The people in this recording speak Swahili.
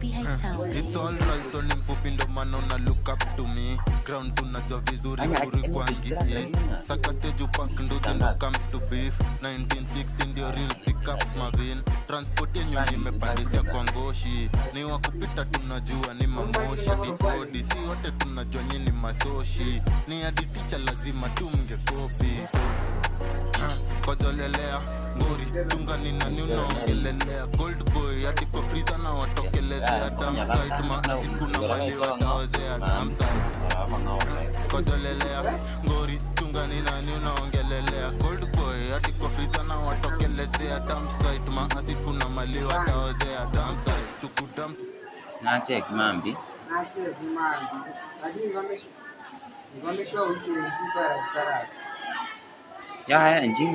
It's all right, don't mfupi ndo maana una look up to me. Ground tunajua vizuri kuri kwangi east. Saka stage upak nduzi ndo come to beef. 1960 ndio real pick up mavin. Transport yenyu nimepandisia kwa ngoshi. Ni wakupita tunajua ni mamoshi. Odi si wote tunajua nyini masoshi. Ni hadi teacher lazima tumge kopi. Kojolelea, ngori, tunga ni nani unaongelelea. Gold boy, hadi kwa freezer na watokelezea. Damn side, maazi kuna mali wataozea. Damn side. Kojolelea, ngori, tunga ni nani unaongelelea. Gold boy, hadi kwa freezer na watokelezea. Damn side, maazi kuna mali wataozea. Damn side, tukudamp. Na check mambi. Na check mambi. Lakini ngomesho wiki nzika karaka. Ya haya njingu.